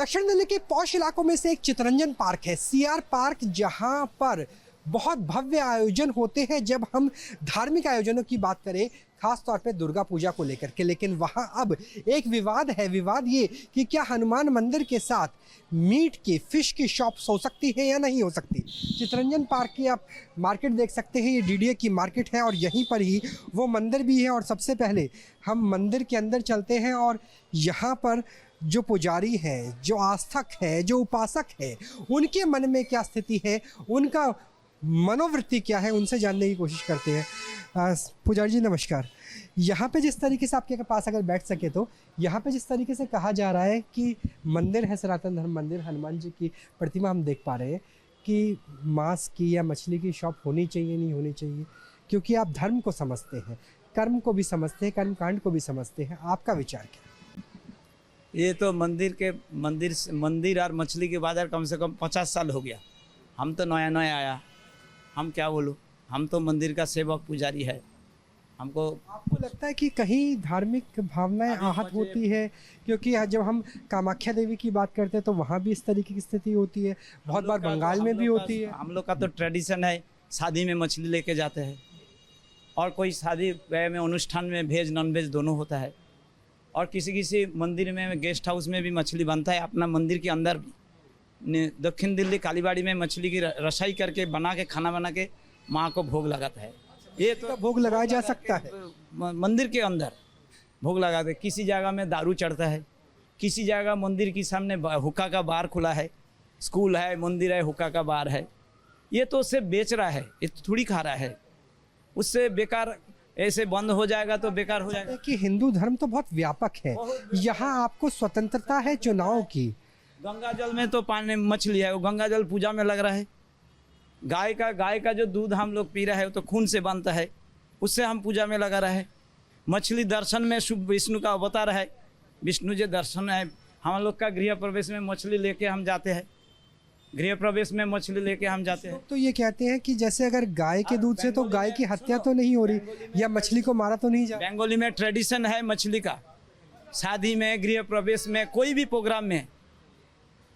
दक्षिण दिल्ली के पॉश इलाकों में से एक चितरंजन पार्क है, सीआर पार्क, जहां पर बहुत भव्य आयोजन होते हैं जब हम धार्मिक आयोजनों की बात करें, खास तौर पे दुर्गा पूजा को लेकर के। लेकिन वहां अब एक विवाद है। विवाद ये कि क्या हनुमान मंदिर के साथ मीट की, फिश की शॉप्स हो सकती है या नहीं हो सकती। चितरंजन पार्क की आप मार्केट देख सकते हैं, ये डीडीए की मार्केट है और यहीं पर ही वो मंदिर भी है। और सबसे पहले हम मंदिर के अंदर चलते हैं और यहाँ पर जो पुजारी है, जो आस्थक है, जो उपासक है, उनके मन में क्या स्थिति है, उनका मनोवृत्ति क्या है, उनसे जानने की कोशिश करते हैं। पुजारी जी नमस्कार। यहाँ पे जिस तरीके से आपके पास अगर बैठ सके तो यहाँ पे जिस तरीके से कहा जा रहा है कि मंदिर है, सनातन धर्म मंदिर, हनुमान जी की प्रतिमा हम देख पा रहे हैं कि मांस की या मछली की शॉप होनी चाहिए, नहीं होनी चाहिए, क्योंकि आप धर्म को समझते हैं, कर्म को भी समझते हैं, कर्म कांड को भी समझते हैं। आपका विचार क्या? ये तो मंदिर और मछली के बाजार कम से कम 50 साल हो गया। हम तो नया नया आया, हम क्या बोलूँ, हम तो मंदिर का सेवक पुजारी है। हमको आपको लगता है कि कहीं धार्मिक भावनाएं आहत होती है? क्योंकि जब हम कामाख्या देवी की बात करते हैं तो वहाँ भी इस तरीके की स्थिति होती है, बहुत बार बंगाल में भी होती है। हम लोग का तो ट्रेडिशन है, शादी में मछली लेके जाते हैं और कोई शादी में अनुष्ठान में वेज नॉन वेज दोनों होता है। और किसी किसी मंदिर में, गेस्ट हाउस में भी मछली बनता है। अपना मंदिर के अंदर भी दक्षिण दिल्ली कालीबाड़ी में मछली की रसाई करके बना के, खाना बना के माँ को भोग लगाता है। ये तो भोग लगाया जा सकता है मंदिर के अंदर, भोग लगाते। किसी जगह में दारू चढ़ता है, किसी जगह मंदिर के सामने हुक्का का बार खुला है, स्कूल है, मंदिर है, हुक्का का बार है। ये तो उससे बेच रहा है, ये तो थोड़ी खा रहा है। उससे बेकार ऐसे बंद हो जाएगा तो बेकार हो जाएगा। कि हिंदू धर्म तो बहुत व्यापक है, यहाँ आपको स्वतंत्रता है चुनाव की। गंगा जल में तो पानी मछली है, वो गंगा जल पूजा में लग रहा है। गाय का जो दूध हम लोग पी रहे हैं वो तो खून से बनता है, उससे हम पूजा में लगा रहे हैं। मछली दर्शन में शुभ विष्णु का अवतार है, विष्णु जी दर्शन है। हम लोग का गृह प्रवेश में मछली लेके हम जाते हैं, गृह प्रवेश में मछली लेके हम जाते हैं। तो ये कहते हैं कि जैसे अगर गाय के दूध से तो गाय की हत्या तो नहीं हो रही या मछली को मारा तो नहीं जा। बंगाली में ट्रेडिशन है मछली का, शादी में, गृह प्रवेश में, कोई भी प्रोग्राम में।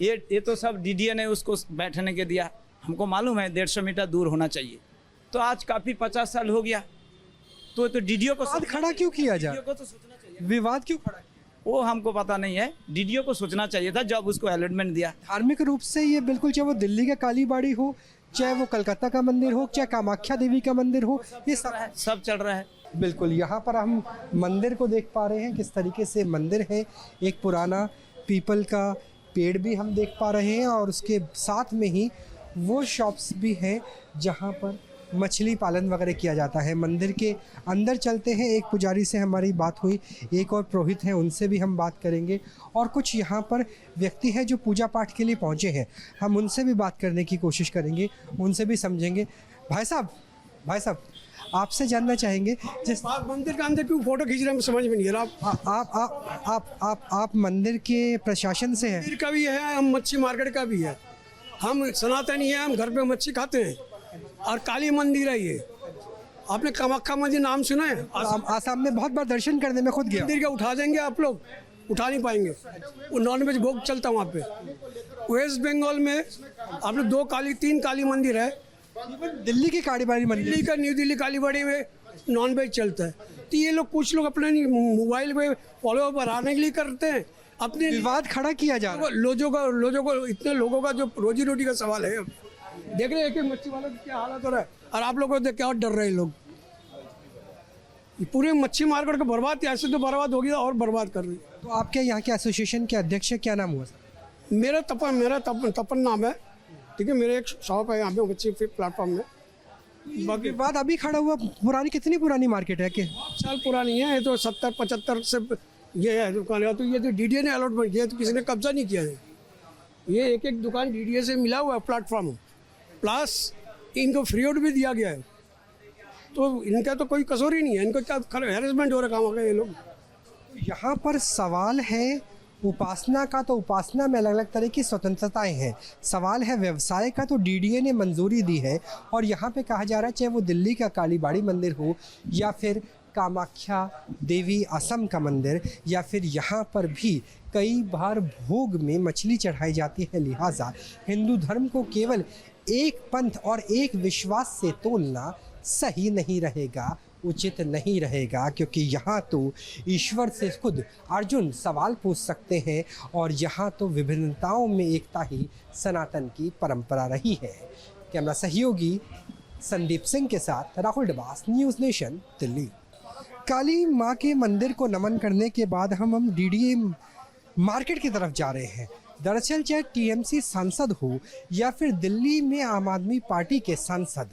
ये तो सब डीडीए ने उसको बैठने के दिया। हमको मालूम है 150 मीटर दूर होना चाहिए। तो आज काफ़ी 50 साल हो गया, तो डीडीओ को खड़ा क्यों किया जाए, को तो सोचना चाहिए। विवाद क्यों खड़ा, वो हमको पता नहीं है। डीडीओ को सोचना चाहिए था जब उसको अलॉटमेंट दिया। धार्मिक रूप से ये बिल्कुल, चाहे वो दिल्ली का कालीबाड़ी हो, चाहे वो कलकत्ता का मंदिर हो, चाहे कामाख्या देवी का मंदिर हो, ये सब चल रहा है। बिल्कुल। यहाँ पर हम मंदिर को देख पा रहे हैं, किस तरीके से मंदिर है। एक पुराना पीपल का पेड़ भी हम देख पा रहे हैं और उसके साथ में ही वो शॉप्स भी हैं जहाँ पर मछली पालन वगैरह किया जाता है। मंदिर के अंदर चलते हैं, एक पुजारी से हमारी बात हुई, एक और पुरोहित हैं, उनसे भी हम बात करेंगे। और कुछ यहाँ पर व्यक्ति हैं जो पूजा पाठ के लिए पहुँचे हैं, हम उनसे भी बात करने की कोशिश करेंगे, उनसे भी समझेंगे। भाई साहब आपसे जानना चाहेंगे, जिस आप मंदिर के अंदर क्यों फोटो खींच रहे हैं, समझ में नहीं आ रहा। आप मंदिर के प्रशासन से हैं? मंदिर का भी है, हम मच्छी मार्केट का भी है। हम सनातनी है, हम घर पे मच्छी खाते हैं। और काली मंदिर है ये। आपने कामाख्या मंदिर नाम सुना है? आसाम में बहुत बार दर्शन करने में खुद गया। मंदिर का उठा देंगे आप लोग, उठा नहीं पाएंगे। वो नॉनवेज भोग चलता है वहाँ पे। वेस्ट बंगाल में आपने 3 काली मंदिर है। दिल्ली की कालीबाड़ी मंदिर, दिल्ली का न्यू दिल्ली कालीबाड़ी में नॉनवेज चलता है। तो ये लोग, कुछ लोग अपने मोबाइल पे फॉलो बढ़ाने के लिए करते हैं। अपने विवाद खड़ा किया जा रहा है। लोगों को इतने लोगों का जो रोजी रोटी का सवाल है। देख रहे हैं कि मच्छी वालों की क्या हालत हो रहा है, और आप लोगों को देख क्या डर रहे हैं लोग। पूरे मच्छी मार्केट को बर्बाद, ऐसे तो बर्बाद हो गया और बर्बाद कर रही है। तो आपके यहाँ के एसोसिएशन के अध्यक्ष क्या नाम हुआ? मेरा तपन नाम है, ठीक है। मेरे एक शॉप है यहाँ पे मच्छी प्लेटफॉर्म में। बाकी बात अभी खड़ा हुआ, पुरानी, कितनी पुरानी मार्केट है? कि साल पुरानी है, ये तो 70-75 से ये है दुकान है। तो ये तो डीडीए ने अलॉटमेंट किया, तो किसी ने कब्जा नहीं किया है। ये एक दुकान डीडीए से मिला हुआ है प्लेटफॉर्म, प्लस इनको फ्री आउट भी दिया गया है। तो इनका तो कोई कसूर ही नहीं है। इनको क्या हैरेसमेंट हो रहा काम ये लोग। यहाँ पर सवाल है उपासना का, तो उपासना में अलग अलग तरह की स्वतंत्रताएं हैं। सवाल है व्यवसाय का, तो डीडीए ने मंजूरी दी है। और यहाँ पे कहा जा रहा है, चाहे वो दिल्ली का कालीबाड़ी मंदिर हो या फिर कामाख्या देवी असम का मंदिर, या फिर यहाँ पर भी कई बार भोग में मछली चढ़ाई जाती है। लिहाजा हिंदू धर्म को केवल एक पंथ और एक विश्वास से तोलना सही नहीं रहेगा, उचित नहीं रहेगा, क्योंकि यहाँ तो ईश्वर से खुद अर्जुन सवाल पूछ सकते हैं और यहाँ तो विभिन्नताओं में एकता ही सनातन की परंपरा रही है। कैमरा सहयोगी संदीप सिंह के साथ राहुल डबास, न्यूज़ नेशन, दिल्ली। काली माँ के मंदिर को नमन करने के बाद हम डीडीए मार्केट की तरफ जा रहे हैं। दरअसल चाहे टीएमसी सांसद हो या फिर दिल्ली में आम आदमी पार्टी के सांसद,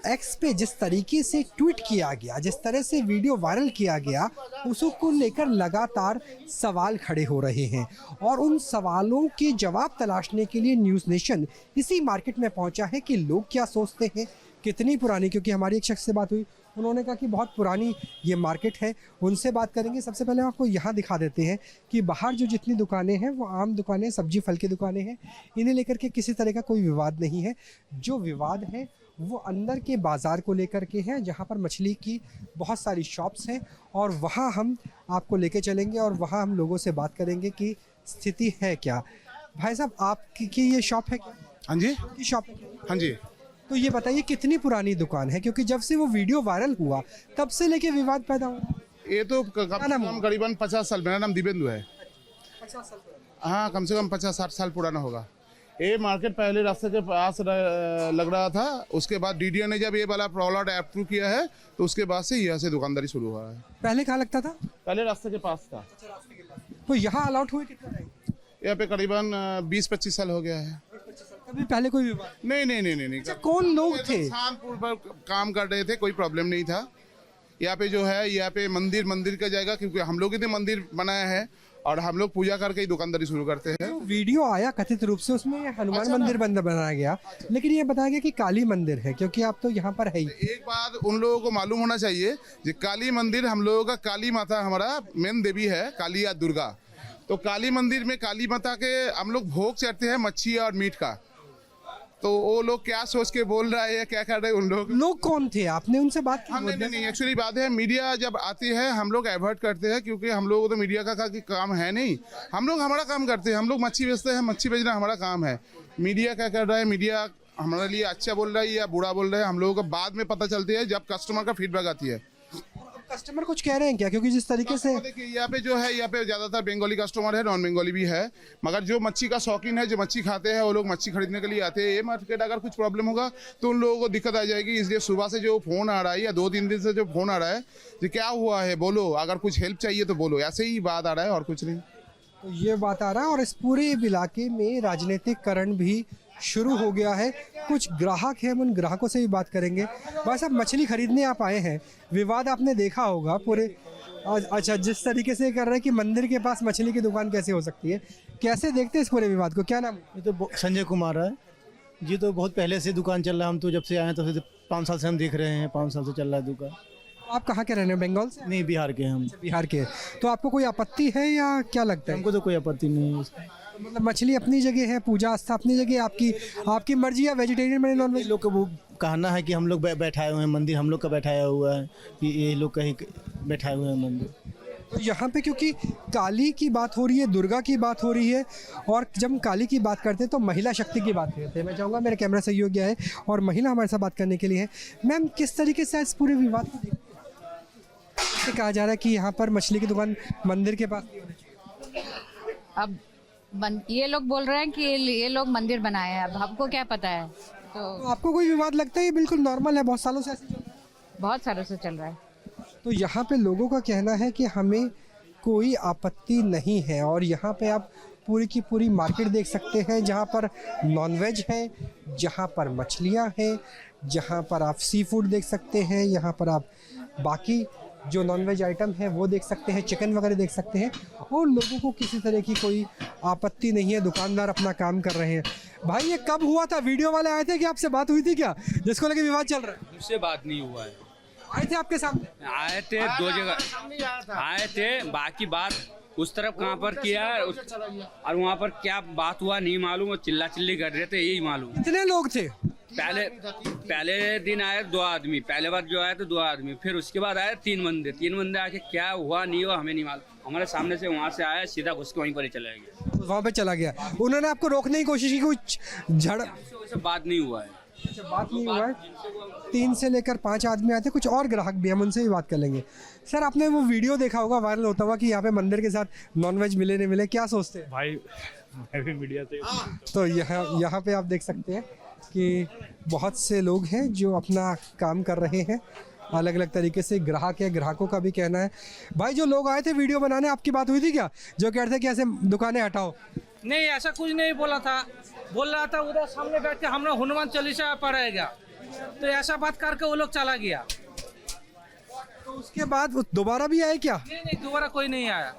एक्स पे जिस तरीके से ट्वीट किया गया, जिस तरह से वीडियो वायरल किया गया, उसको लेकर लगातार सवाल खड़े हो रहे हैं और उन सवालों के जवाब तलाशने के लिए न्यूज़ नेशन इसी मार्केट में पहुंचा है कि लोग क्या सोचते हैं, कितनी पुरानी, क्योंकि हमारी एक शख्स से बात हुई, उन्होंने कहा कि बहुत पुरानी ये मार्केट है। उनसे बात करेंगे। सबसे पहले आपको यहाँ दिखा देते हैं कि बाहर जो जितनी दुकानें हैं वो आम दुकानें, सब्जी फल की दुकानें हैं। इन्हें लेकर के किसी तरह का कोई विवाद नहीं है। जो विवाद है वो अंदर के बाज़ार को लेकर के हैं, जहाँ पर मछली की बहुत सारी शॉप्स हैं और वहाँ हम आपको लेके चलेंगे और वहाँ हम लोगों से बात करेंगे कि स्थिति है क्या। भाई साहब, आपकी ये शॉप है क्या? हाँ जी, की शॉप है क्या? हाँ जी। तो ये बताइए कितनी पुरानी दुकान है, क्योंकि जब से वो वीडियो वायरल हुआ तब से लेके विवाद पैदा हुआ। ये तो करीबन 50 साल, मेरा नाम दिवेंदु है। 50 साल हाँ, कम से कम 50-60 साल पुराना होगा। ये मार्केट पहले रास्ते के पास लग रहा था, उसके बाद डीडीए ने जब ये वाला प्रोलॉट अप्रूव किया है तो उसके बाद से यहाँ से दुकानदारी शुरू हुआ है। पहले कहाँ लगता था? पहले रास्ते के पास था। तो यहाँ अलाउट हुए कितना टाइम? यहाँ पे करीबन 20-25 साल हो गया है। कभी पहले कोई विवाद नहीं। कौन लोग थे? शांतपुर पर काम कर रहे थे, कोई प्रॉब्लम नहीं था। यहाँ पे जो है, यहाँ पे मंदिर का जाएगा, क्योंकि हम लोग ही तो मंदिर बनाया है और हम लोग पूजा करके ही दुकानदारी शुरू करते हैं। तो वीडियो आया कथित रूप से, उसमें हनुमान मंदिर बंद बनाया गया, लेकिन ये बताया गया कि काली मंदिर है, क्योंकि आप तो यहाँ पर है ही। एक बात उन लोगों को मालूम होना चाहिए, जो काली मंदिर हम लोगों का, काली माता हमारा मेन देवी है, काली या दुर्गा। तो काली मंदिर में काली माता के हम लोग भोग चढ़ते हैं मच्छी और मीट का। तो वो लोग क्या सोच के बोल रहा है या क्या कर रहे हैं उन लोग कौन थे? आपने उनसे बात की? नहीं, एक्चुअली बात है, मीडिया जब आती है हम लोग अवॉइड करते हैं, क्योंकि हम लोग तो मीडिया का काम है नहीं। हम लोग हमारा काम करते हैं, हम लोग मच्छी बेचते हैं, मच्छी बेचना हमारा काम है। मीडिया क्या कर रहा है, मीडिया हमारे लिए अच्छा बोल रहा है या बुरा बोल रहा है, हम लोगों को बाद में पता चलती है जब कस्टमर का फीडबैक आती है। कस्टमर कुछ कह रहे हैं क्या? क्योंकि जिस तरीके से देखिए, यहाँ पे जो है, यहाँ पे ज्यादातर बंगाली कस्टमर है, नॉन बंगाली भी है, मगर जो मच्छी का शौकीन है, जो मच्छी खाते हैं, वो लोग मच्छी खरीदने के लिए आते हैं। ये मार्केट अगर कुछ प्रॉब्लम होगा तो उन लोगों को दिक्कत आ जाएगी। इसलिए सुबह से जो फोन आ रहा है या 2-3 दिन से जो फोन आ रहा है, जो क्या हुआ है बोलो, अगर कुछ हेल्प चाहिए तो बोलो, ऐसे ही बात आ रहा है और कुछ नहीं। तो ये बात आ रहा है और इस पूरे इलाके में राजनीतिकरण भी शुरू हो गया है। कुछ ग्राहक हैं, हम उन ग्राहकों से भी बात करेंगे। भाई साहब, मछली खरीदने आप आए हैं, विवाद आपने देखा होगा पूरे। अच्छा, जिस तरीके से कर रहे हैं कि मंदिर के पास मछली की दुकान कैसे हो सकती है, कैसे देखते हैं इस पूरे विवाद को? क्या नाम? ये तो संजय कुमार है जी। तो बहुत पहले से दुकान चल रहा है, हम तो जब से आए हैं तो 5 साल से हम देख रहे हैं, 5 साल से चल रहा है दुकान। आप कहाँ के रहने? बंगाल से? नहीं, बिहार के हैं हम। बिहार के। तो आपको कोई आपत्ति है या क्या लगता है? हमको तो कोई आपत्ति नहीं है इसमें। मतलब मछली अपनी जगह है, पूजा आस्था अपनी जगह, आपकी मर्जी है, वेजिटेरियन बने नॉन ये लोग का वो कहना है कि हम लोग बैठाए हुए हैं मंदिर, हम लोग का बैठाया हुआ है कि ये लोग कहीं बैठाए हुए हैं मंदिर। तो यहाँ पे क्योंकि काली की बात हो रही है, दुर्गा की बात हो रही है, और जब हम काली की बात करते हैं तो महिला शक्ति की बात करते हैं। मैं चाहूँगा मेरे कैमरा सहयोगी है और महिला हमारे साथ बात करने के लिए है। मैम, किस तरीके से इस पूरे विवाद को देखते हैं? कहा जा रहा है कि यहाँ पर मछली की दुकान मंदिर के पास नहीं होनी चाहिए। अब ये लोग बोल रहे हैं कि ये लोग मंदिर बनाए हैं, अब हमको क्या पता है। तो आपको कोई विवाद लगता है? ये बिल्कुल नॉर्मल है, बहुत सालों से ऐसे चल रहा है। बहुत सालों से चल रहा है। तो यहाँ पे लोगों का कहना है कि हमें कोई आपत्ति नहीं है, और यहाँ पे आप पूरी की पूरी मार्केट देख सकते हैं, जहाँ पर नॉनवेज है, जहाँ पर मछलियाँ हैं, जहाँ पर आप सी फूड देख सकते हैं, यहाँ पर आप बाकी जो नॉनवेज आइटम है वो देख सकते हैं, चिकन वगैरह देख सकते हैं, और लोगों को किसी तरह की कोई आपत्ति नहीं है। दुकानदार अपना काम कर रहे हैं। भाई, ये कब हुआ था? वीडियो वाले आए थे कि आपसे बात हुई थी क्या, जिसको लेके विवाद चल रहा है? मुझसे बात नहीं हुआ है। आए थे आपके सामने? आए थे 2 जगह आए थे, बाकी बात उस तरफ कहाँ पर किया और वहाँ पर क्या बात हुआ नहीं मालूम, और चिल्ला चिल्ली कर रहे थे, यही मालूम। कितने लोग थे? पहले दिन आए 2 आदमी, पहले बार जो आया तो 2 आदमी, फिर उसके बाद आए 3 बंदे आके क्या हुआ नहीं हुआ हमें नहीं मालूम। हमारे सामने से वहाँ से आया, सीधा घुस के वहीं पर ही चला गया। वहाँ पे चला गया। उन्होंने आपको रोकने की कोशिश की, कुछ झड़ वैसे बात नहीं हुआ है। अच्छा, बात नहीं हुआ है। 3 से लेकर 5 आदमी आते, कुछ और ग्राहक भी, हम उनसे भी बात कर लेंगे। सर, आपने वो वीडियो देखा होगा वायरल होता हुआ कि यहाँ पे मंदिर के साथ नॉनवेज मिले नहीं मिले, क्या सोचते हैं? भाई मैं भी मीडिया से तो यहाँ पे आप देख सकते हैं कि बहुत से लोग हैं जो अपना काम कर रहे हैं, अलग अलग तरीके से ग्राहक है, ग्राहकों का भी कहना है। भाई, जो लोग आए थे वीडियो बनाने, आपकी बात हुई थी क्या, जो कह रहे थे कि ऐसे दुकानें हटाओ? नहीं, ऐसा कुछ नहीं बोला था। बोल रहा था उधर सामने बैठ के हमने हनुमान चालीसा पढ़ाएगा, तो ऐसा बात करके वो लोग चला गया। तो उसके बाद वो दोबारा भी आए क्या? नहीं, दोबारा कोई नहीं आया।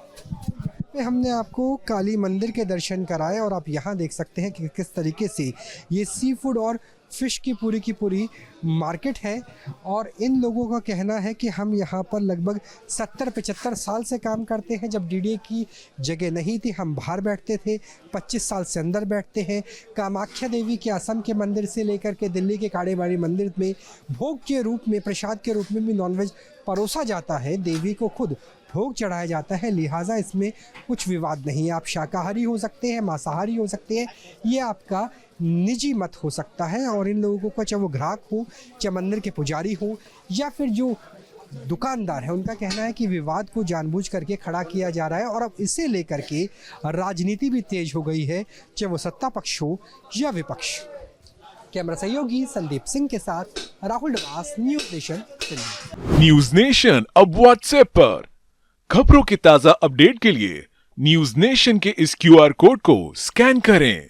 हमने आपको काली मंदिर के दर्शन कराए और आप यहाँ देख सकते हैं कि किस तरीके से ये सी फूड और फिश की पूरी मार्केट है। और इन लोगों का कहना है कि हम यहाँ पर लगभग 70-75 साल से काम करते हैं। जब डीडीए की जगह नहीं थी, हम बाहर बैठते थे, 25 साल से अंदर बैठते हैं। कामाख्या देवी के असम के मंदिर से लेकर के दिल्ली के काड़ेबाड़ी मंदिर में भोग के रूप में, प्रसाद के रूप में भी नॉनवेज परोसा जाता है। देवी को खुद भोग चढ़ाया जाता है, लिहाजा इसमें कुछ विवाद नहीं है। आप शाकाहारी हो सकते हैं, मांसाहारी हो सकते हैं, ये आपका निजी मत हो सकता है। और इन लोगों को, चाहे वो ग्राहक हो, चाहे मंदिर के पुजारी हो, या फिर जो दुकानदार है, उनका कहना है कि विवाद को जानबूझ करके खड़ा किया जा रहा है। और अब इसे लेकर के राजनीति भी तेज हो गई है, चाहे वो सत्ता पक्ष हो या विपक्ष। कैमरा सहयोगी संदीप सिंह के साथ Rahul Dawas, news nation Delhi. News nation अब व्हाट्सएप पर खबरों के ताजा अपडेट के लिए न्यूज़ नेशन के इस QR कोड को स्कैन करें।